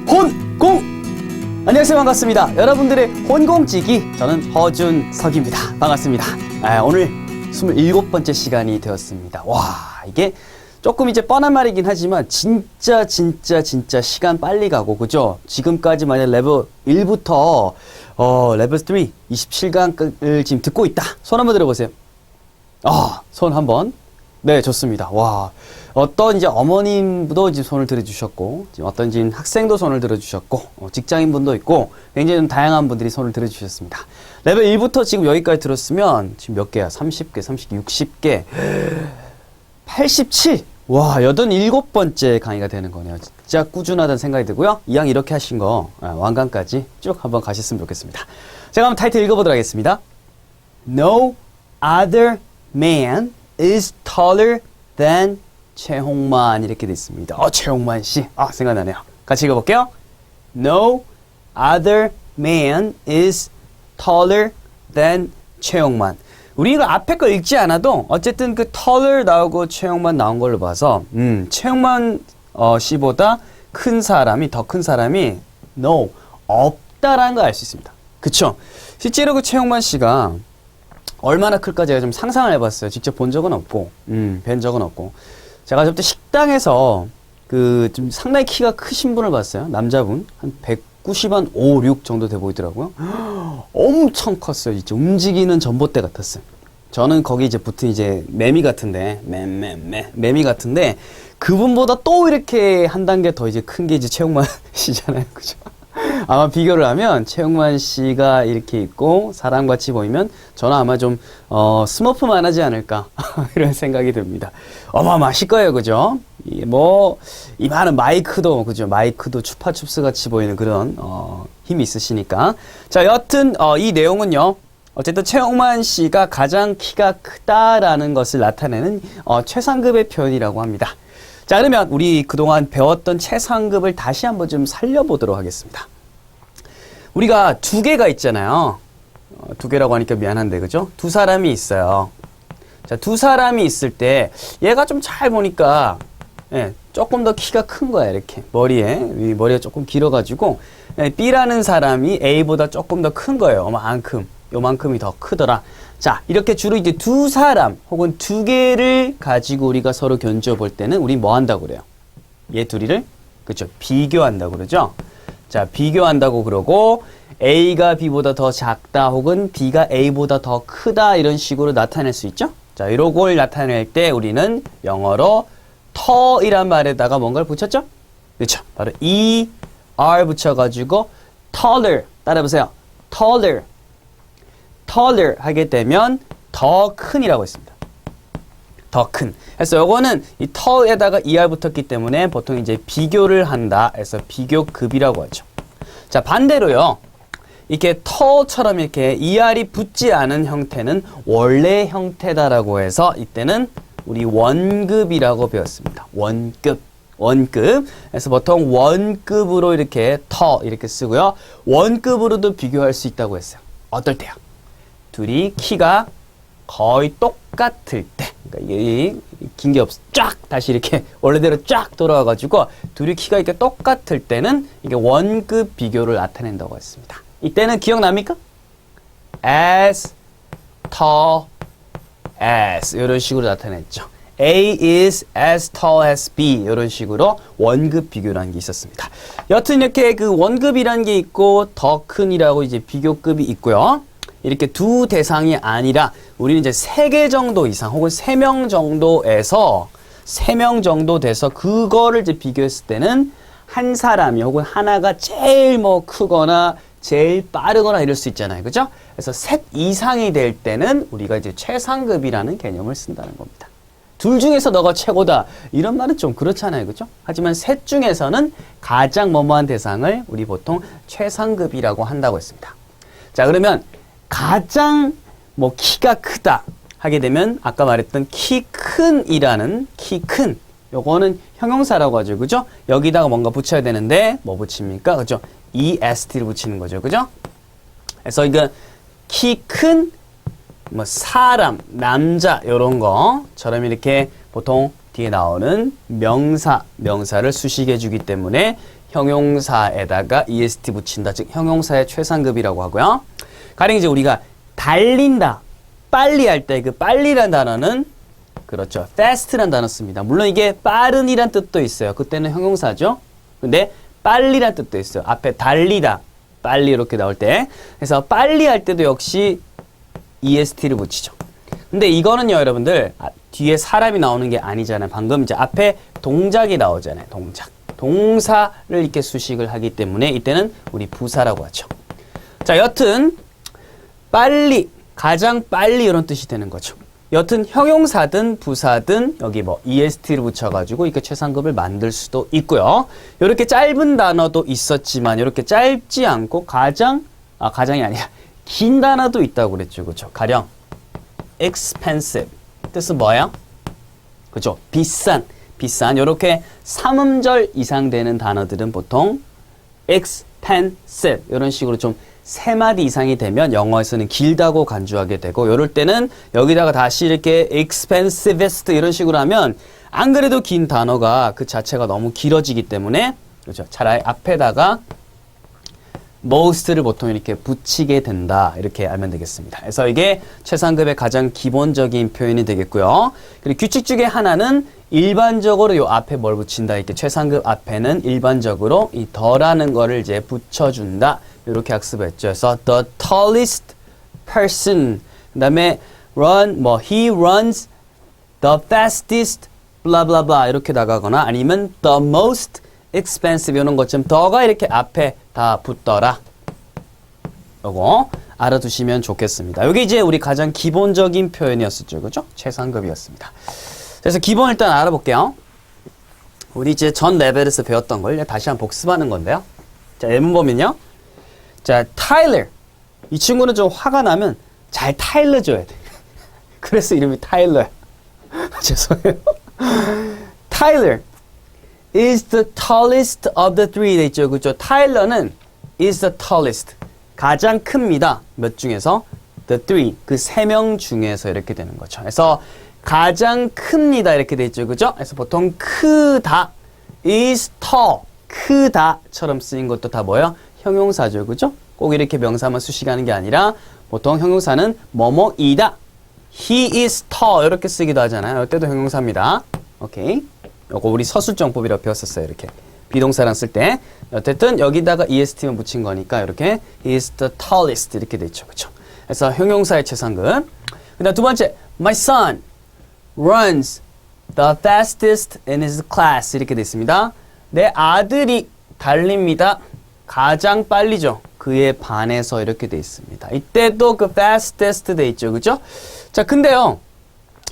혼공! 안녕하세요. 반갑습니다. 여러분들의 혼공지기, 저는 허준석입니다. 반갑습니다. 오늘 27번째 시간이 되었습니다. 와, 이게 조금 이제 뻔한 말이긴 하지만 진짜 시간 빨리 가고, 그죠? 지금까지 만약 레벨 1부터 레벨 3 27강을 지금 듣고 있다. 손 한번 들어보세요. 손 한번. 네, 좋습니다. 와, 어떤 이제 어머님도 이제 손을 들어주셨고, 지금 어떤 이제 학생도 손을 들어주셨고, 직장인분도 있고, 굉장히 좀 다양한 분들이 손을 들어주셨습니다. 레벨 1부터 지금 여기까지 들었으면, 지금 몇 개야? 30개, 30개, 60개, 87! 와, 87번째 강의가 되는 거네요. 진짜 꾸준하다는 생각이 들고요. 이왕 이렇게 하신 거, 완강까지 쭉 한번 가셨으면 좋겠습니다. 제가 한번 타이틀 읽어보도록 하겠습니다. No other man is taller than 최홍만, 이렇게 돼 있습니다. 최홍만 씨. 생각나네요. 같이 읽어볼게요. No other man is taller than 최홍만. 우리가 앞에 거 읽지 않아도 어쨌든 그 taller 나오고 최홍만 나온 걸로 봐서 최홍만 씨보다 더 큰 사람이 no, 없다라는 걸 알 수 있습니다. 그쵸? 실제로 그 최홍만 씨가 얼마나 클까 제가 좀 상상을 해봤어요. 직접 본 적은 없고, 뵌 적은 없고. 제가 저때 식당에서 좀 상당히 키가 크신 분을 봤어요. 남자분. 한 190한 5, 6 정도 돼 보이더라고요. 엄청 컸어요. 진짜 움직이는 전봇대 같았어요. 저는 거기 이제 붙은 이제 매미 같은데, 매미 같은데, 그분보다 또 이렇게 한 단계 더 이제 큰 게 이제 최홍만 씨잖아요. 그죠? 아마 비교를 하면 최홍만 씨가 이렇게 있고 사람 같이 보이면 저는 아마 좀 스머프만 하지 않을까 이런 생각이 듭니다. 어마어마하실 거예요, 그죠? 이 많은 마이크도, 그죠? 마이크도 추파춥스 같이 보이는 그런 힘이 있으시니까. 자, 여튼 이 내용은요, 어쨌든 최홍만 씨가 가장 키가 크다라는 것을 나타내는 최상급의 표현이라고 합니다. 자, 그러면 우리 그동안 배웠던 최상급을 다시 한번 좀 살려보도록 하겠습니다. 우리가 두 개가 있잖아요. 두 개라고 하니까 미안한데, 그죠? 두 사람이 있어요. 자, 두 사람이 있을 때 얘가 좀 잘 보니까 조금 더 키가 큰 거야. 이렇게 머리가 조금 길어가지고 B라는 사람이 A보다 조금 더 큰 거예요. 요만큼이 더 크더라. 자, 이렇게 주로 이제 두 사람 혹은 두 개를 가지고 우리가 서로 견주어 볼 때는 우리 뭐 한다고 그래요? 얘 둘이를, 그렇죠? 비교한다고 그러죠? 자, 비교한다고 그러고 A가 B보다 더 작다 혹은 B가 A보다 더 크다 이런 식으로 나타낼 수 있죠? 자, 이런 걸 나타낼 때 우리는 영어로 터이란 말에다가 뭔가를 붙였죠? 그렇죠? 바로 ER 붙여가지고 taller, 따라해보세요. taller 하게 되면 더 큰이라고 했습니다. 더 큰. 그래서 요거는 이 터에다가 ER 붙었기 때문에 보통 이제 비교를 한다 해서 비교급이라고 하죠. 자, 반대로요. 이렇게 터처럼 이렇게 ER이 붙지 않은 형태는 원래 형태다라고 해서 이때는 우리 원급이라고 배웠습니다. 원급. 그래서 보통 원급으로 이렇게 이렇게 쓰고요. 원급으로도 비교할 수 있다고 했어요. 어떨 때요? 둘이 키가 거의 똑같을 때, 그러니까 이게 긴 게 다시 이렇게 원래대로 쫙 돌아와가지고 둘이 키가 이렇게 똑같을 때는 이게 원급 비교를 나타낸다고 했습니다. 이때는 기억납니까? as tall as 이런 식으로 나타냈죠. A is as tall as B 이런 식으로 원급 비교라는 게 있었습니다. 여튼 이렇게 그 원급이라는 게 있고 더 큰이라고 이제 비교급이 있고요. 이렇게 두 대상이 아니라 우리는 이제 3개 정도 이상 혹은 3명 정도에서 3명 정도 돼서 그거를 이제 비교했을 때는 한 사람이 혹은 하나가 제일 크거나 제일 빠르거나 이럴 수 있잖아요. 그죠? 그래서 셋 이상이 될 때는 우리가 이제 최상급이라는 개념을 쓴다는 겁니다. 둘 중에서 너가 최고다 이런 말은 좀 그렇잖아요. 그죠? 하지만 셋 중에서는 가장 뭐뭐한 대상을 우리 보통 최상급이라고 한다고 했습니다. 자, 그러면 가장 키가 크다 하게 되면 아까 말했던 키 큰 요거는 형용사라고 하죠. 그죠? 여기다가 뭔가 붙여야 되는데 뭐 붙입니까? 그죠? EST를 붙이는 거죠. 그죠? 그래서 이거 키 큰 사람, 남자 요런 거처럼 이렇게 보통 뒤에 나오는 명사를 수식해 주기 때문에 형용사에다가 est 붙인다. 즉 형용사의 최상급이라고 하고요. 가령 이제 우리가 달린다, 빨리 할 때 그 빨리란 단어는 그렇죠. fast란 단어 씁니다. 물론 이게 빠른이란 뜻도 있어요. 그때는 형용사죠. 근데 빨리란 뜻도 있어요. 앞에 달리다, 빨리 이렇게 나올 때. 그래서 빨리 할 때도 역시 est를 붙이죠. 근데 이거는요, 여러분들 뒤에 사람이 나오는 게 아니잖아요. 방금 이제 앞에 동작이 나오잖아요. 동작. 동사를 이렇게 수식을 하기 때문에 이때는 우리 부사라고 하죠. 자, 여튼 빨리, 가장 빨리 이런 뜻이 되는 거죠. 여튼 형용사든 부사든 여기 뭐 est를 붙여가지고 이렇게 최상급을 만들 수도 있고요. 이렇게 짧은 단어도 있었지만 이렇게 짧지 않고 가장이 아니라 긴 단어도 있다고 그랬죠. 그렇죠? 가령 expensive 뜻은 뭐예요? 그죠? 비싼 이렇게 3음절 이상 되는 단어들은 보통 expensive 이런 식으로 좀 3마디 이상이 되면 영어에서는 길다고 간주하게 되고 이럴 때는 여기다가 다시 이렇게 expensivest 이런 식으로 하면 안 그래도 긴 단어가 그 자체가 너무 길어지기 때문에 그렇죠? 차라리 앞에다가 most를 보통 이렇게 붙이게 된다. 이렇게 알면 되겠습니다. 그래서 이게 최상급의 가장 기본적인 표현이 되겠고요. 그리고 규칙 중에 하나는 일반적으로 요 앞에 뭘 붙인다. 이렇게 최상급 앞에는 일반적으로 이 더라는 거를 이제 붙여준다. 이렇게 학습했죠. 그래서 the tallest person. 그 다음에 he runs the fastest, blah blah blah 이렇게 나가거나 아니면 the most expensive 이런 것처럼 더가 이렇게 앞에 다 붙더라. 요거 알아두시면 좋겠습니다. 여기 이제 우리 가장 기본적인 표현이었었죠. 그죠? 최상급이었습니다. 그래서 기본 일단 알아볼게요. 우리 이제 전 레벨에서 배웠던 걸 다시 한번 복습하는 건데요. 자, 예문 보면요. 자, 타일러. 이 친구는 좀 화가 나면 잘 타일러줘야 돼. 그래서 이름이 타일러야. 죄송해요. 타일러 is the tallest of the three 돼 있죠. 그죠? 타일러는 is the tallest. 가장 큽니다. 몇 중에서? the three. 그 3명 중에서 이렇게 되는 거죠. 그래서 가장 큽니다. 이렇게 돼 있죠. 그죠? 그래서 보통 크다. is tall. 크다처럼 쓰인 것도 다 뭐예요? 형용사죠. 그죠? 꼭 이렇게 명사만 수식하는 게 아니라 보통 형용사는 뭐뭐이다. he is tall. 이렇게 쓰기도 하잖아요. 이때도 형용사입니다. 오케이. 요거 우리 서술정법이라고 배웠었어요. 이렇게 비동사랑 쓸 때 어쨌든 여기다가 est만 붙인 거니까 이렇게 he is the tallest 이렇게 돼 있죠. 그렇죠? 그래서 형용사의 최상급. 그다음 두 번째 my son runs the fastest in his class 이렇게 돼 있습니다. 내 아들이 달립니다. 가장 빨리죠. 그의 반에서 이렇게 돼 있습니다. 이때도 그 fastest 돼 있죠. 그죠? 자, 근데요.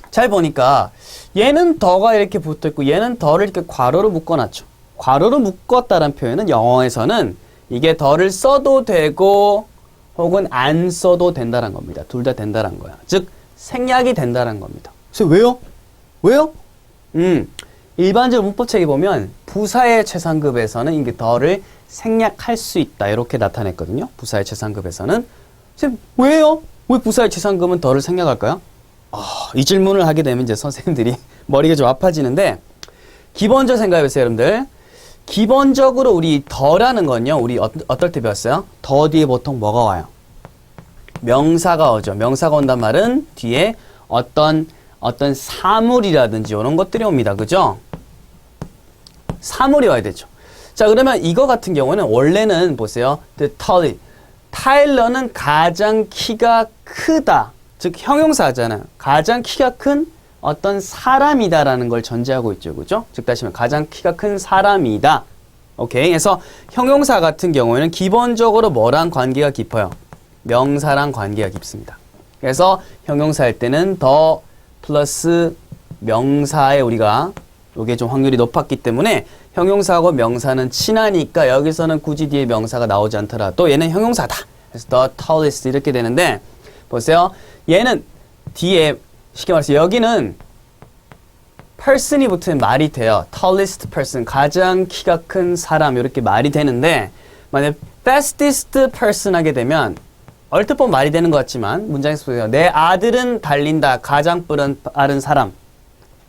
잘 보니까 얘는 더가 이렇게 붙어 있고 얘는 더를 이렇게 괄호로 묶어놨죠. 괄호로 묶었다는 표현은 영어에서는 이게 더를 써도 되고 혹은 안 써도 된다는 겁니다. 둘 다 된다는 거야. 즉 생략이 된다는 겁니다. 그래서 왜요? 일반적으로 문법책에 보면 부사의 최상급에서는 이게 더를 생략할 수 있다. 이렇게 나타냈거든요. 부사의 최상급에서는. 선생님, 왜요? 왜 부사의 최상급은 더를 생략할까요? 이 질문을 하게 되면 이제 선생님들이 머리가 좀 아파지는데 기본적으로 생각해보세요, 여러분들. 기본적으로 우리 더라는 건요. 우리 어떨 때 배웠어요? 더 뒤에 보통 뭐가 와요? 명사가 오죠. 명사가 온단 말은 뒤에 어떤 사물이라든지 이런 것들이 옵니다. 그죠? 사물이 와야 되죠. 자, 그러면 이거 같은 경우는 원래는 보세요. The tallest. 타일러는 가장 키가 크다. 즉 형용사잖아요. 가장 키가 큰 어떤 사람이다라는 걸 전제하고 있죠. 그죠? 즉 다시 말해 가장 키가 큰 사람이다. 오케이. 그래서 형용사 같은 경우에는 기본적으로 뭐랑 관계가 깊어요? 명사랑 관계가 깊습니다. 그래서 형용사일 때는 더 플러스 명사에 우리가 이게 좀 확률이 높았기 때문에 형용사하고 명사는 친하니까 여기서는 굳이 뒤에 명사가 나오지 않더라도 얘는 형용사다. 그래서 the tallest 이렇게 되는데 보세요. 얘는 뒤에 쉽게 말해서 여기는 person이 붙으면 말이 돼요. tallest person, 가장 키가 큰 사람 이렇게 말이 되는데 만약 fastest person 하게 되면 얼핏 보면 말이 되는 것 같지만 문장에서 보세요. 내 아들은 달린다. 가장 빠른 사람.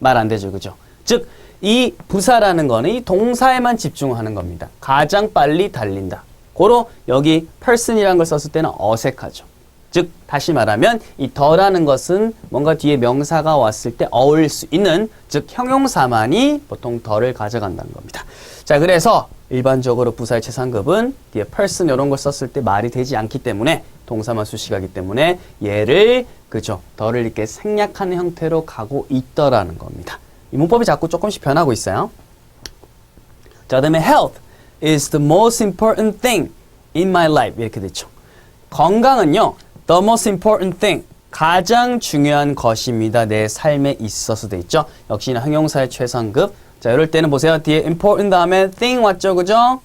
말 안 되죠. 그죠? 즉 이 부사라는 거는 이 동사에만 집중하는 겁니다. 가장 빨리 달린다. 고로 여기 person이라는 걸 썼을 때는 어색하죠. 즉 다시 말하면 이 더라는 것은 뭔가 뒤에 명사가 왔을 때 어울릴 수 있는, 즉 형용사만이 보통 더를 가져간다는 겁니다. 자, 그래서 일반적으로 부사의 최상급은 뒤에 person 이런 걸 썼을 때 말이 되지 않기 때문에, 동사만 수식하기 때문에 얘를 그죠, 더를 이렇게 생략하는 형태로 가고 있더라는 겁니다. 이 문법이 자꾸 조금씩 변하고 있어요. 자, 그다음에 health is the most important thing in my life 이렇게 됐죠. 건강은요, the most important thing, 가장 중요한 것입니다. 내 삶에 있어서 돼 있죠. 역시나 형용사의 최상급. 자, 이럴 때는 보세요. 뒤에 important 다음에 thing 왔죠, 그죠?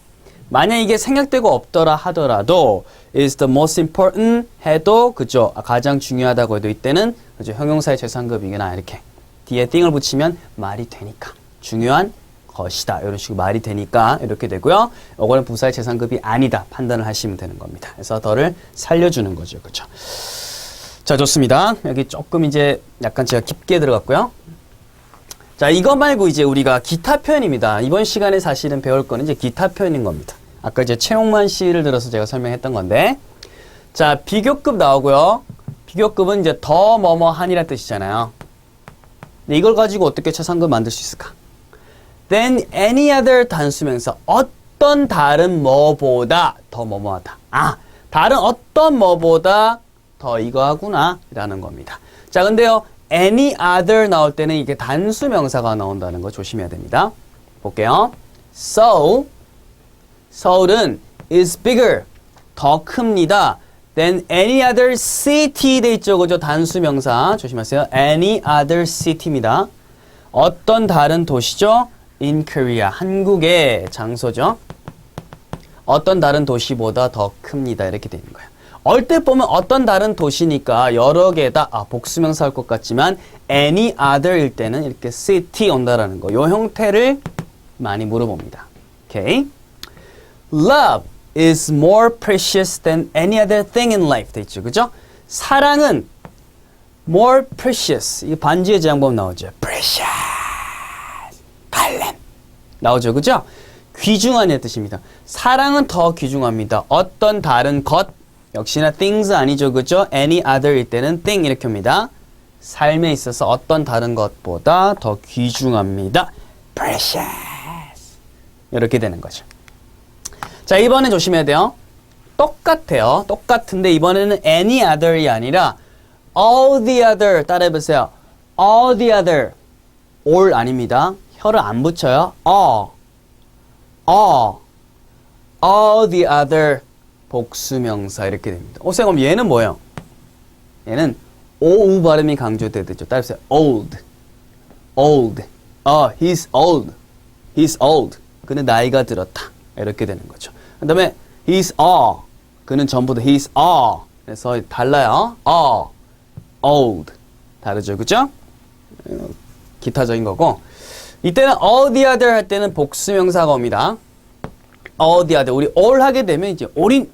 만약 이게 생략되고 없더라 하더라도 is the most important 해도 그죠? 가장 중요하다고 해도 이때는 그죠? 형용사의 최상급이거나 이렇게 뒤에 thing을 붙이면 말이 되니까 중요한 것이다. 이런 식으로 말이 되니까 이렇게 되고요. 이거는 부사의 최상급이 아니다. 판단을 하시면 되는 겁니다. 그래서 더를 살려주는 거죠. 그렇죠? 자, 좋습니다. 여기 조금 이제 약간 제가 깊게 들어갔고요. 자, 이거 말고 이제 우리가 기타 표현입니다. 이번 시간에 사실은 배울 거는 이제 기타 표현인 겁니다. 아까 이제 최홍만 씨를 들어서 제가 설명했던 건데, 자, 비교급 나오고요. 비교급은 이제 더 뭐뭐 한이라는 뜻이잖아요. 근데 이걸 가지고 어떻게 최상급 만들 수 있을까? Then any other 단수명사, 어떤 다른 뭐보다 더 뭐뭐하다. 아, 다른 어떤 뭐보다 더 이거 하구나 라는 겁니다. 자, 근데요, any other 나올 때는 이게 단수명사가 나온다는 거 조심해야 됩니다. 볼게요. So, 서울은 is bigger, 더 큽니다. Then any other city 돼 있죠, 그죠? 단수명사 조심하세요. Any other city입니다. 어떤 다른 도시죠? In Korea, 한국의 장소죠. 어떤 다른 도시보다 더 큽니다. 이렇게 되는 거예요. 얼핏 보면 어떤 다른 도시니까 여러 개다. 아, 복수명사 할 것 같지만 any other일 때는 이렇게 city 온다라는 거. 요 형태를 많이 물어봅니다. 오케이. Love is more precious than any other thing in life. 돼 있죠. 그죠? 사랑은 more precious. 이 반지의 제왕법 나오죠. precious. 발렘. 나오죠. 그죠? 귀중한의 뜻입니다. 사랑은 더 귀중합니다. 어떤 다른 것. 역시나 things 아니죠. 그죠? any other일 때는 thing 이렇게 옵니다. 삶에 있어서 어떤 다른 것보다 더 귀중합니다. precious. 이렇게 되는 거죠. 자, 이번엔 조심해야 돼요. 똑같아요. 똑같은데 이번에는 any other이 아니라 all the other. 따라해보세요. all the other. all 아닙니다. 혀를 안 붙여요. all the other. 복수명사 이렇게 됩니다. 그럼 얘는 뭐예요? 얘는 오우 발음이 강조되죠. 따라해보세요. old. he's old. he's old. 그는 나이가 들었다. 이렇게 되는 거죠. 그 다음에 he's 그는 전부 다 he's 그래서 달라요. old. 다르죠. 그죠? 기타적인 거고. 이때는 all the other 할 때는 복수명사가 옵니다. all the other. 우리 all 하게 되면 이제 all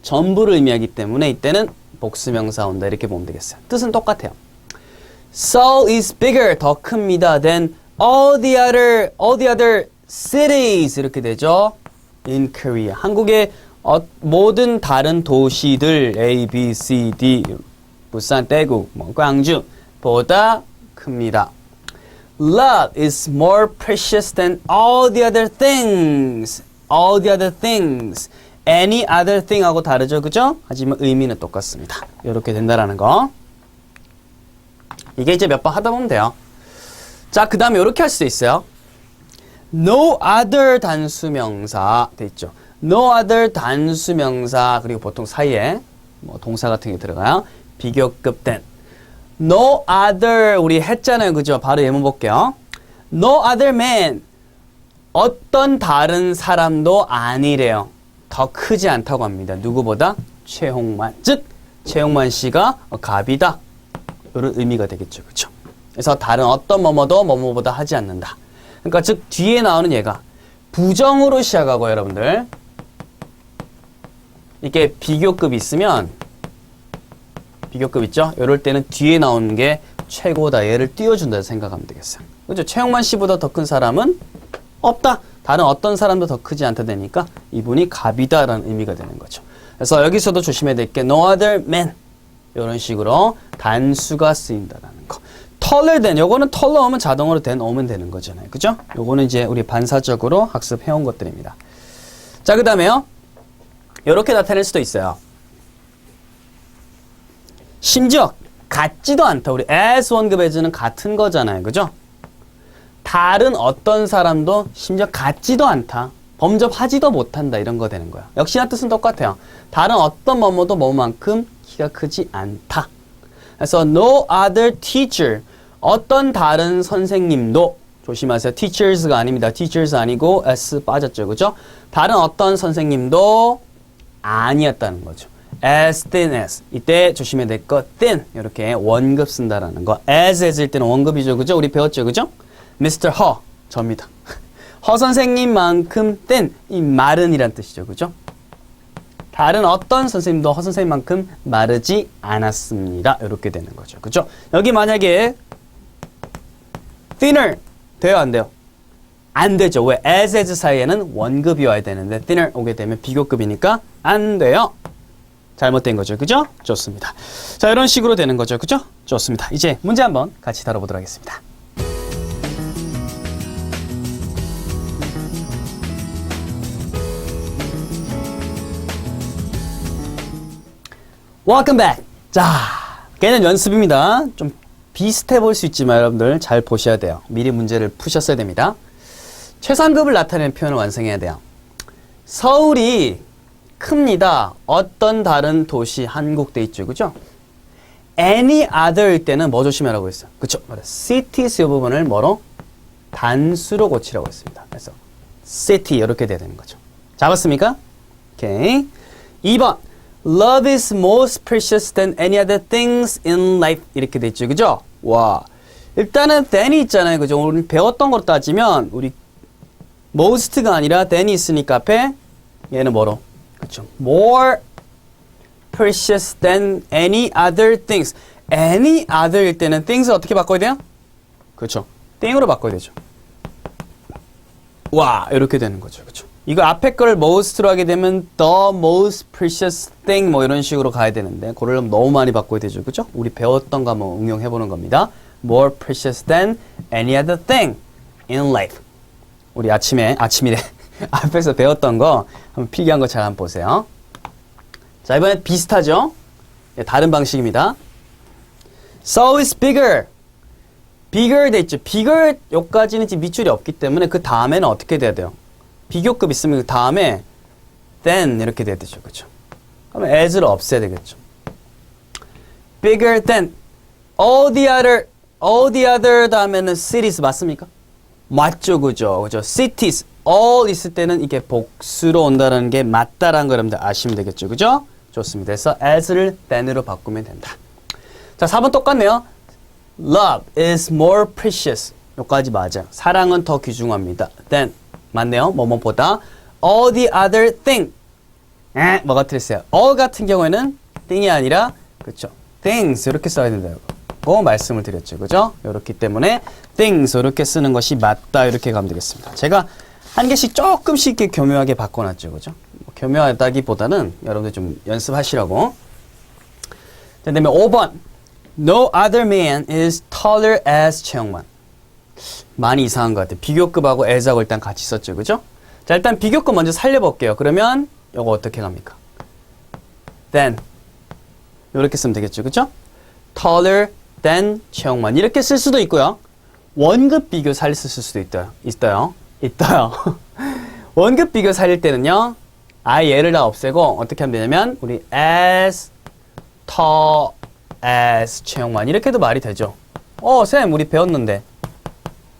전부를 의미하기 때문에 이때는 복수명사 온다. 이렇게 보면 되겠어요. 뜻은 똑같아요. Seoul is bigger. 더 큽니다. Than all the other cities. 이렇게 되죠. In Korea. 한국의 모든 다른 도시들 A, B, C, D, 부산, 대구, 광주 보다 큽니다. Love is more precious than all the other things. All the other things. Any other thing 하고 다르죠, 그죠? 하지만 의미는 똑같습니다. 이렇게 된다라는 거. 이게 이제 몇 번 하다 보면 돼요. 자, 그 다음에 이렇게 할 수도 있어요. No other 단수명사 돼 있죠. No other 단수명사 그리고 보통 사이에 뭐 동사 같은 게 들어가요. 비교급 된. No other 우리 했잖아요, 그죠? 바로 예문 볼게요. No other man. 어떤 다른 사람도 아니래요. 더 크지 않다고 합니다. 누구보다? 최홍만. 즉 최홍만 씨가 갑이다. 이런 의미가 되겠죠, 그렇죠? 그래서 다른 어떤 뭐뭐도 뭐뭐보다 하지 않는다. 그러니까 즉 뒤에 나오는 얘가 부정으로 시작하고 여러분들 이렇게 비교급 있으면 비교급 있죠? 이럴 때는 뒤에 나오는 게 최고다. 얘를 띄워준다 생각하면 되겠어요. 그죠? 최영만 씨보다 더 큰 사람은 없다. 다른 어떤 사람도 더 크지 않다 되니까 이분이 갑이다라는 의미가 되는 거죠. 그래서 여기서도 조심해야 될 게 no other man 이런 식으로 단수가 쓰인다라는 거. taller than 요거는 taller 오면 자동으로 than 오면 되는 거잖아요. 그죠? 요거는 이제 우리 반사적으로 학습해온 것들입니다. 자, 그 다음에요. 이렇게 나타낼 수도 있어요. 심지어 같지도 않다. 우리 as 원급 as는 같은 거잖아요. 그죠? 다른 어떤 사람도 심지어 같지도 않다. 범접하지도 못한다. 이런 거 되는 거야. 역시나 뜻은 똑같아요. 다른 어떤 뭐뭐도 뭐만큼 키가 크지 않다. 그래서 no other teacher. 어떤 다른 선생님도 조심하세요. teachers가 아닙니다. teachers 아니고 s 빠졌죠. 그죠? 다른 어떤 선생님도 아니었다는 거죠. as thin as. 이때 조심해야 될 거 thin. 이렇게 원급 쓴다라는 거. as일 때는 원급이죠. 그죠? 우리 배웠죠. 그죠? Mr. 허. 접니다. 허 선생님만큼 thin. 이 마른이란 뜻이죠. 그죠? 다른 어떤 선생님도 허 선생님만큼 마르지 않았습니다. 이렇게 되는 거죠. 그죠? 여기 만약에 thinner 돼요? 안 돼요? 안 되죠. 왜? as 사이에는 원급이 와야 되는데 thinner 오게 되면 비교급이니까 안 돼요. 잘못된 거죠. 그죠? 좋습니다. 자, 이런 식으로 되는 거죠. 그죠? 좋습니다. 이제 문제 한번 같이 다뤄보도록 하겠습니다. Welcome back. 자, 걔는 연습입니다. 좀 비슷해 볼 수 있지만 여러분들 잘 보셔야 돼요. 미리 문제를 푸셨어야 됩니다. 최상급을 나타내는 표현을 완성해야 돼요. 서울이 큽니다. 어떤 다른 도시, 한국 돼 있죠. 그죠? any other일 때는 뭐 조심하라고 했어요? 그쵸? cities 이 부분을 뭐로? 단수로 고치라고 했습니다. 그래서 city 이렇게 돼야 되는 거죠. 잡았습니까? 오케이. 2번. Love is most precious than any other things in life. 이렇게 돼 있죠. 그죠? 와. 일단은 than이 있잖아요. 그죠? 오늘 배웠던 거로 따지면 우리 most가 아니라 than이 있으니까 앞에 얘는 뭐로? 그렇죠. More precious than any other things. any other일 때는 things을 어떻게 바꿔야 돼요? 그렇죠. thing으로 바꿔야 되죠. 와, 이렇게 되는 거죠. 그렇죠. 이거 앞에 거를 most로 하게 되면 the most precious thing 뭐 이런 식으로 가야 되는데 그걸 너무 많이 바꿔야 되죠. 그렇죠? 우리 배웠던 거 한번 응용해 보는 겁니다. More precious than any other thing in life. 우리 아침이래. 앞에서 배웠던 거 한번 필기한 거 잘 한번 보세요. 자, 이번엔 비슷하죠? 네, 다른 방식입니다. So is bigger. bigger 돼 있죠. bigger 여기까지는 지금 밑줄이 없기 때문에 그 다음에는 어떻게 돼야 돼요? 비교급 있으면 그 다음에 than 이렇게 돼야 되죠. 그렇죠? 그러면 as를 없애야 되겠죠. bigger than all the other 다음에는 cities 맞습니까? 맞죠. 그죠? cities all 있을 때는 이게 복수로 온다는 게 맞다라는 걸 여러분들 아시면 되겠죠. 그죠? 좋습니다. 그래서 as를 than으로 바꾸면 된다. 자, 4번 똑같네요. Love is more precious. 여기까지 맞아요. 사랑은 더 귀중합니다. than 맞네요. 뭐뭐보다 all the other thing. 뭐가 틀렸어요? all 같은 경우에는 thing이 아니라 그렇죠. things 이렇게 써야 된다고 말씀을 드렸죠. 그죠? 이렇기 때문에 things 이렇게 쓰는 것이 맞다. 이렇게 가면 되겠습니다. 제가 한 개씩 조금씩 이렇게 교묘하게 바꿔놨죠. 그죠? 교묘하다기보다는 여러분들 좀 연습하시라고. 자, 그다음에 5번. No other man is taller as 최영만. 많이 이상한 것 같아요. 비교급하고 as하고 일단 같이 썼죠. 그죠? 자, 일단 비교급 먼저 살려볼게요. 그러면 이거 어떻게 갑니까? than 이렇게 쓰면 되겠죠. 그죠? taller than 최영만 이렇게 쓸 수도 있고요. 원급 비교 살릴 수도 있어요. 원급 비교 살릴 때는요. 아예 얘를 다 없애고 어떻게 하면 되냐면 우리 as tall as 최영만 이렇게 해도 말이 되죠. 쌤 우리 배웠는데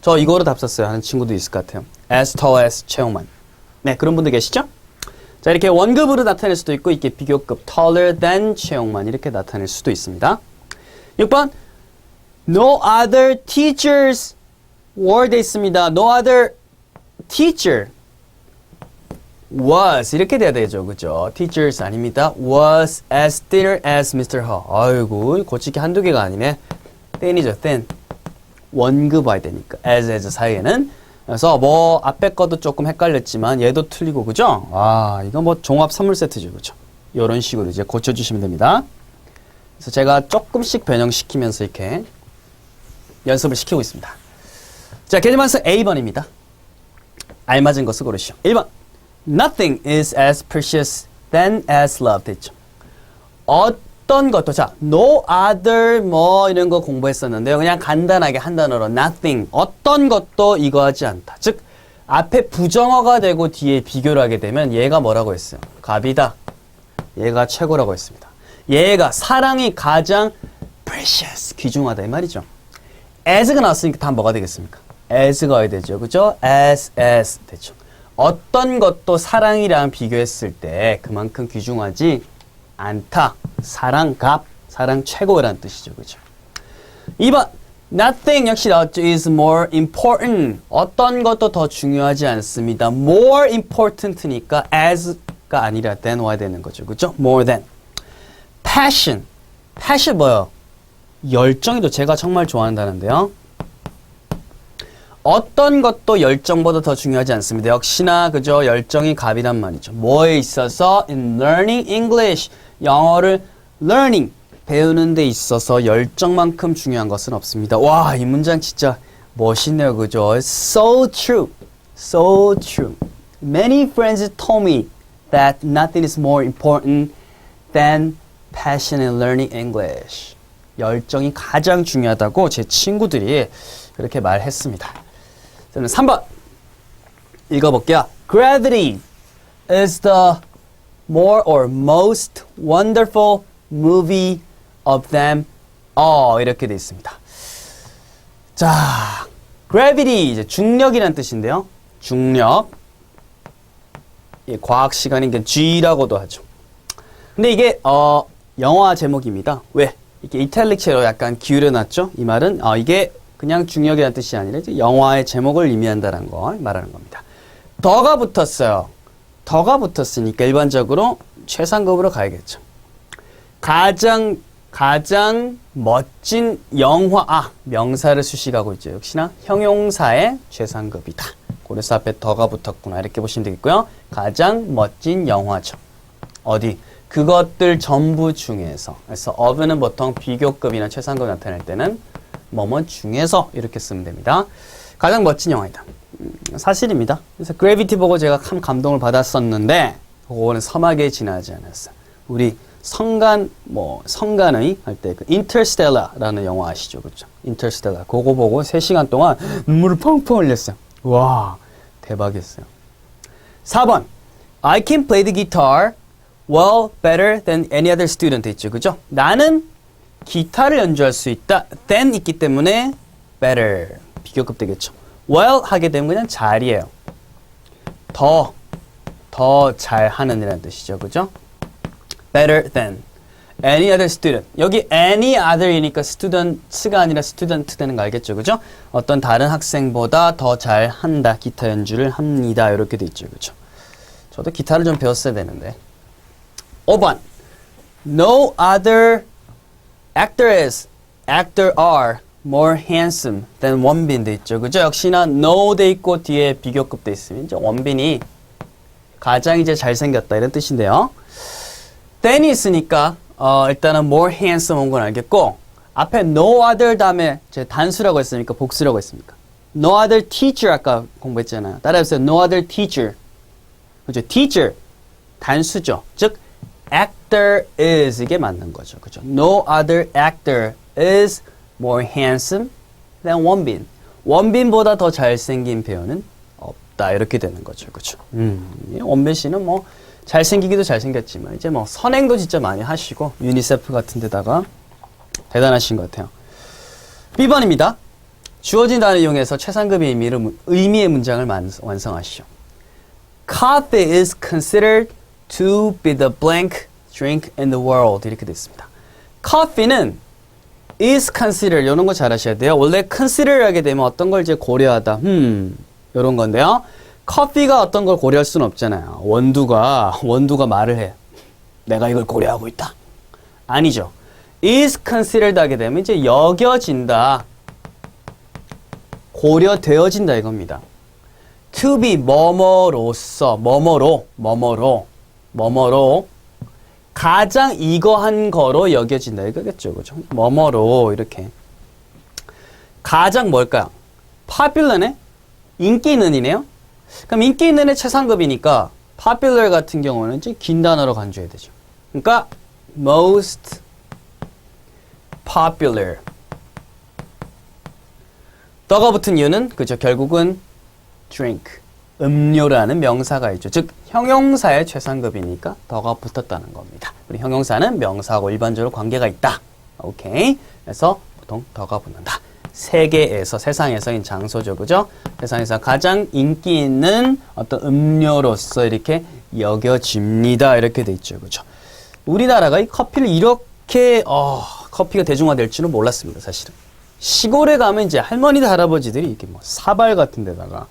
저 이거로 답 썼어요 하는 친구도 있을 것 같아요. as tall as 최영만. 네, 그런 분들 계시죠? 자, 이렇게 원급으로 나타낼 수도 있고 이렇게 비교급 taller than 최영만 이렇게 나타낼 수도 있습니다. 6번 No other teachers were 돼 있습니다. No other teacher was 이렇게 돼야 되죠. 그죠? teachers 아닙니다. was as thinner as Mr. Ho. 아이고 고치기 한두 개가 아니네. thin이죠. thin. 원급 와야 되니까 as 사이에는. 그래서 뭐 앞에 거도 조금 헷갈렸지만 얘도 틀리고 그죠? 아, 이거 뭐 종합 선물 세트죠, 그죠? 이런 식으로 이제 고쳐주시면 됩니다. 그래서 제가 조금씩 변형시키면서 이렇게 연습을 시키고 있습니다. 자, 개념완성 A번입니다. 알맞은 것을 고르시오. 1번. Nothing is as precious than as love. 됐죠? 어떤 것도, 자, no other 뭐 이런 거 공부했었는데요. 그냥 간단하게 한 단어로 nothing. 어떤 것도 이거하지 않다. 즉, 앞에 부정어가 되고 뒤에 비교를 하게 되면 얘가 뭐라고 했어요? 갑이다. 얘가 최고라고 했습니다. 얘가 사랑이 가장 precious, 귀중하다 이 말이죠. as가 나왔으니까 다 뭐가 되겠습니까? as가 와야 되죠. 그죠? as 되죠. 어떤 것도 사랑이랑 비교했을 때 그만큼 귀중하지 않다. 사랑 값, 사랑 최고라는 뜻이죠. 그죠? 2번. Nothing 역시 나왔죠. is more important. 어떤 것도 더 중요하지 않습니다. more important니까 as가 아니라 than 와야 되는 거죠. 그죠? more than. passion. passion 뭐요? 열정이도 제가 정말 좋아한다는데요. 어떤 것도 열정보다 더 중요하지 않습니다. 역시나 그죠? 열정이 갑이란 말이죠. 뭐에 있어서? In learning English. 영어를 learning, 배우는 데 있어서 열정만큼 중요한 것은 없습니다. 와, 이 문장 진짜 멋있네요. 그죠? It's so true. So true. Many friends told me that nothing is more important than passion in learning English. 열정이 가장 중요하다고 제 친구들이 그렇게 말했습니다. 저는 3번 읽어볼게요. Gravity is the more or most wonderful movie of them all. 이렇게 돼 있습니다. 자, gravity 이제 중력이란 뜻인데요. 중력. 예, 과학 시간인 G라고도 하죠. 근데 이게 영화 제목입니다. 왜? 이게 이탈릭체로 약간 기울여놨죠? 이 말은 이게 그냥 중력이라는 뜻이 아니라 이제 영화의 제목을 의미한다는 걸 말하는 겁니다. 더가 붙었어요. 더가 붙었으니까 일반적으로 최상급으로 가야겠죠. 가장 멋진 영화. 명사를 수식하고 있죠. 역시나 형용사의 최상급이다. 그래서 앞에 더가 붙었구나 이렇게 보시면 되겠고요. 가장 멋진 영화죠. 어디? 그것들 전부 중에서. 그래서 of는 보통 비교급이나 최상급 나타낼 때는 뭐뭐 중에서 이렇게 쓰면 됩니다. 가장 멋진 영화이다. 사실입니다. 그래서 그래비티 보고 제가 참 감동을 받았었는데 그거는 서막에 지나지 않았어요. 우리 성간의 할 때 그 인터스텔라라는 영화 아시죠? 그렇죠? 인터스텔라. 그거 보고 3시간 동안 눈물을 펑펑 흘렸어요. 와, 대박이었어요. 4번. I can play the guitar well better than any other student 있죠. 그죠? 나는 기타를 연주할 수 있다. than 있기 때문에 better. 비교급 되겠죠. well 하게 되면 그냥 잘이에요. 더 잘하는 이라는 뜻이죠. 그죠? better than any other student. 여기 any other이니까 students가 아니라 student 되는 거 알겠죠? 그죠? 어떤 다른 학생보다 더 잘한다. 기타 연주를 합니다. 이렇게 돼 있죠. 그죠? 저도 기타를 좀 배웠어야 되는데. 5번. No other actor are more handsome than 원빈 돼 있죠. 그죠? 역시나 no 돼 있고 뒤에 비교급 돼 있으면 이제 원빈이 가장 이제 잘생겼다 이런 뜻인데요. than이 있으니까 일단은 more handsome 온 건 알겠고 앞에 no other 다음에 제 단수라고 했으니까 복수라고 했습니까? No other teacher 아까 공부했잖아요. 따라해보세요. No other teacher. 그죠? teacher 단수죠. 즉 actor is 이게 맞는 거죠. 그죠? No other actor is more handsome than 원빈. 원빈보다 더 잘생긴 배우는 없다. 이렇게 되는 거죠. 그죠? 원빈 씨는 뭐 잘생기기도 잘생겼지만 이제 뭐 선행도 진짜 많이 하시고 유니세프 같은 데다가 대단하신 것 같아요. B번입니다. 주어진 단어를 이용해서 최상급의 의미의 문장을 완성하시죠. Coffee is considered to be the blank drink in the world. 이렇게 되어 있습니다. Coffee는 is considered 이런 거 잘 하셔야 돼요. 원래 consider 하게 되면 어떤 걸 이제 고려하다. 이런 건데요. 커피가 어떤 걸 고려할 수는 없잖아요. 원두가 말을 해. 내가 이걸 고려하고 있다. 아니죠. is considered 하게 되면 이제 여겨진다. 고려되어진다 이겁니다. to be 뭐뭐로서 뭐뭐로 가장 이거한 거로 여겨진다 이거겠죠. 그죠? 뭐뭐로 이렇게 가장 뭘까요? popular네? 인기 있는이네요. 그럼 인기 있는의 최상급이니까 popular 같은 경우는 이제 긴 단어로 간주해야 되죠. 그러니까 most popular. 더가 붙은 이유는 그죠. 결국은 drink, 음료라는 명사가 있죠. 즉 형용사의 최상급이니까 더가 붙었다는 겁니다. 우리 형용사는 명사하고 일반적으로 관계가 있다. 오케이. 그래서 보통 더가 붙는다. 세계에서, 세상에서인 장소죠. 그죠? 세상에서 가장 인기 있는 어떤 음료로서 이렇게 여겨집니다. 이렇게 돼 있죠. 그죠? 우리나라가 이 커피를 이렇게, 커피가 대중화될 줄은 몰랐습니다. 사실은. 시골에 가면 이제 할머니들, 할아버지들이 이렇게 뭐 사발 같은 데다가,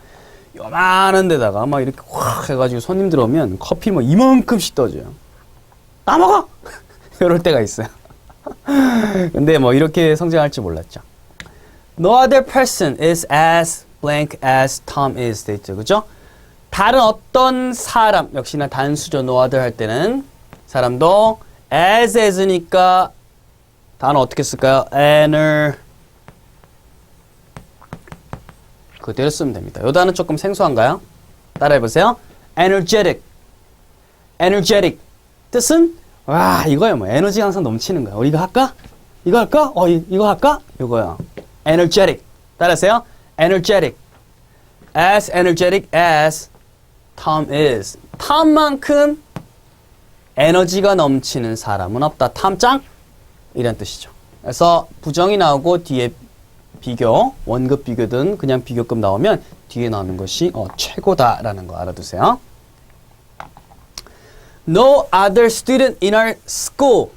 요만한 데다가 막 이렇게 확 해가지고 손님들 오면 커피 뭐 이만큼씩 떠줘요. 따먹어! 이럴 때가 있어요. 근데 뭐 이렇게 성장할 줄 몰랐죠. No other person is as blank as Tom is. 돼 있죠. 그죠? 다른 어떤 사람, 역시나 단수죠. No other 할 때는 사람도 as니까 단어 어떻게 쓸까요? 그대로 쓰면 됩니다. 이 단어 조금 생소한가요? 따라해보세요. energetic. 뜻은 와 이거야 뭐 에너지가 항상 넘치는 거야. 이거 할까? 이거 할까? 이거 할까? 이거야. energetic. 따라하세요. energetic as Tom is. 톰만큼 에너지가 넘치는 사람은 없다. 탐짱? 이런 뜻이죠. 그래서 부정이 나오고 뒤에 비교, 원급 비교든 그냥 비교급 나오면 뒤에 나오는 것이 최고다라는 거 알아두세요. No other student in our school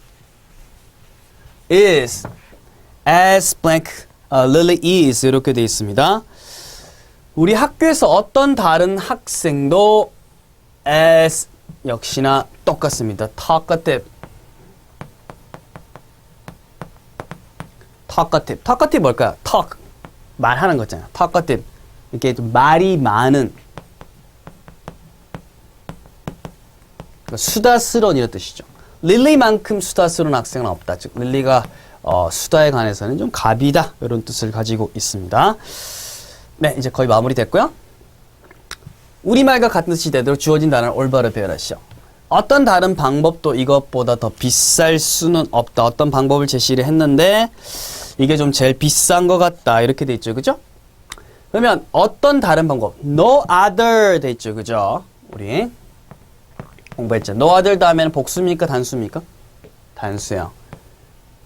is as blank Lily is 이렇게 되어 있습니다. 우리 학교에서 어떤 다른 학생도 as 역시나 똑같습니다. talkative 뭘까요? talk 말하는 거잖아요. talkative 이렇게 좀 말이 많은 수다스러운 이런 뜻이죠. 릴리만큼 수다스러운 학생은 없다. 즉 릴리가 수다에 관해서는 좀 갑이다 이런 뜻을 가지고 있습니다. 네, 이제 거의 마무리됐고요. 우리말과 같은 뜻이 되도록 주어진 단어를 올바로 배열하시오. 어떤 다른 방법도 이것보다 더 비쌀 수는 없다. 어떤 방법을 제시를 했는데 이게 좀 제일 비싼 것 같다. 이렇게 돼 있죠. 그죠? 그러면 어떤 다른 방법 no other 돼 있죠. 그죠? 우리 공부했죠. no other 다음에는 복수입니까? 단수입니까? 단수예요.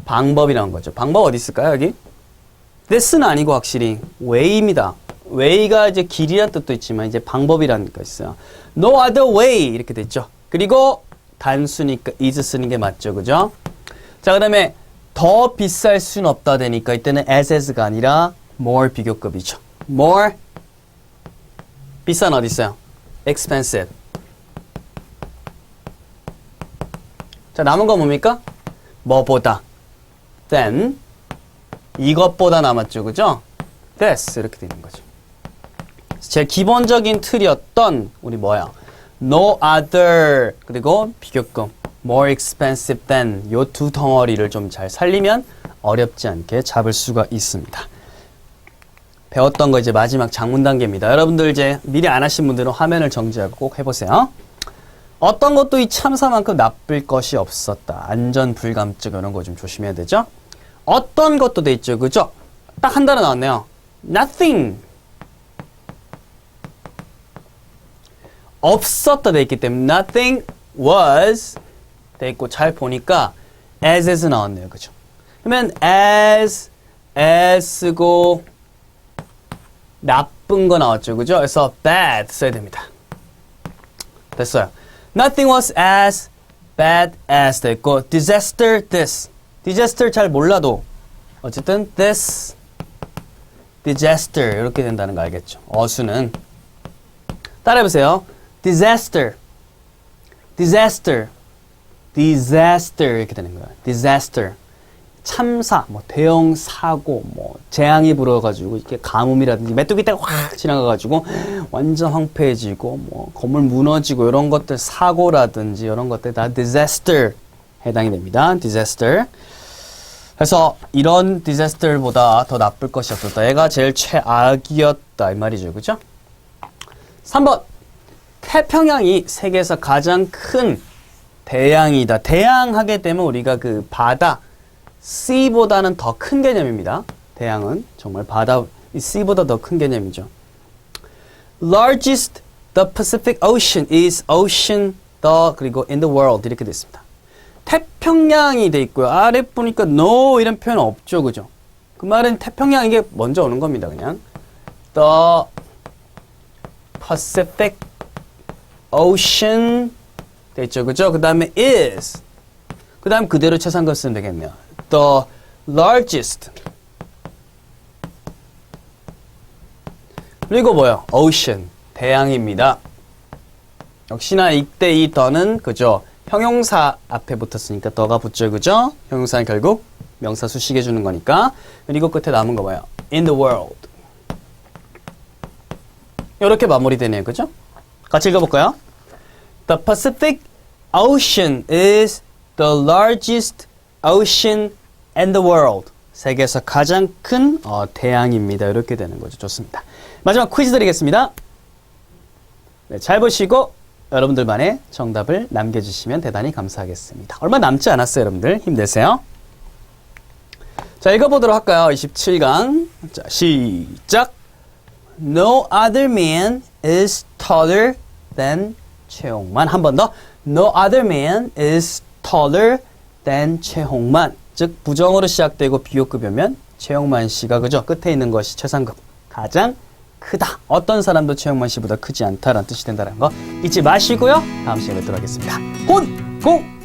방법이라는 거죠. 방법 어디 있을까요? 여기? this는 아니고 확실히 way입니다. way가 이제 길이란 뜻도 있지만 이제 방법이라는 거 있어요. no other way 이렇게 됐죠. 그리고 단수니까 is 쓰는 게 맞죠. 그죠? 자, 그다음에 더 비쌀 수는 없다 되니까 이때는 as가 아니라 more 비교급이죠. more 비싼 어디 있어요? expensive. 자, 남은 건 뭡니까? 뭐보다 than 이것보다 남았죠. 그죠? this 이렇게 되는 거죠. 제일 기본적인 틀이었던 우리 뭐야? no other 그리고 비교급 more expensive than 요 두 덩어리를 좀 잘 살리면 어렵지 않게 잡을 수가 있습니다. 배웠던 거 이제 마지막 장문 단계입니다. 여러분들 이제 미리 안 하신 분들은 화면을 정지하고 꼭 해보세요. 어떤 것도 이 참사만큼 나쁠 것이 없었다. 안전 불감증 이런 거 좀 조심해야 되죠. 어떤 것도 돼 있죠. 그죠? 딱 한 단어 나왔네요. nothing. 없었다 돼 있기 때문에 nothing was 돼 있고 잘 보니까 as 나왔네요. 그죠? 그러면 as고 나쁜 거 나왔죠. 그죠? 그래서 bad 써야 됩니다. 됐어요. Nothing was as bad as 돼 있고 disaster this. disaster 잘 몰라도 어쨌든 this disaster 이렇게 된다는 거 알겠죠? 어수는 따라해보세요. disaster 이렇게 되는 거예요. disaster 참사, 뭐 대형 사고, 뭐 재앙이 불어가지고 이렇게 가뭄이라든지 메뚜기 떼가 확 지나가가지고 완전 황폐해지고 뭐 건물 무너지고 이런 것들 사고라든지 이런 것들 다 disaster 해당이 됩니다. disaster. 그래서 이런 disaster보다 더 나쁠 것이 없었다. 얘가 제일 최악이었다 이 말이죠, 그죠? 3번 태평양이 세계에서 가장 큰 대양이다. 대양하게 되면 우리가 그 바다 C보다는 더 큰 개념입니다. 대양은 정말 바다 C보다 더 큰 개념이죠. Largest the Pacific Ocean is ocean the 그리고 in the world 이렇게 돼 있습니다. 태평양이 돼 있고요. 아래 보니까 no 이런 표현 없죠, 그죠? 그 말은 태평양 이게 먼저 오는 겁니다, 그냥. The Pacific Ocean 돼 있죠, 그죠? 그 다음에 is 그 다음 그대로 최상급 쓰면 되겠네요. The largest 그리고 뭐요? ocean 대양입니다. 역시나 이때 이 더는 그죠? 형용사 앞에 붙었으니까 더가 붙죠, 그죠? 형용사는 결국 명사 수식해 주는 거니까. 그리고 끝에 남은 거 뭐예요? in the world 이렇게 마무리되네요, 그죠? 같이 읽어볼까요? The Pacific Ocean is the largest ocean in the world. 세계에서 가장 큰 대양입니다. 이렇게 되는 거죠. 좋습니다. 마지막 퀴즈 드리겠습니다. 네, 잘 보시고 여러분들만의 정답을 남겨주시면 대단히 감사하겠습니다. 얼마 남지 않았어요, 여러분들. 힘내세요. 자, 읽어보도록 할까요? 27강. 자, 시작. No other man is taller than 최홍만. 한 번 더. No other man is taller than 최홍만. 즉 부정어로 시작되고 비호급이면 최홍만 씨가 그죠? 끝에 있는 것이 최상급. 가장 크다. 어떤 사람도 최홍만 씨보다 크지 않다라는 뜻이 된다는 거 잊지 마시고요. 다음 시간에 뵙도록 하겠습니다. 혼! 공!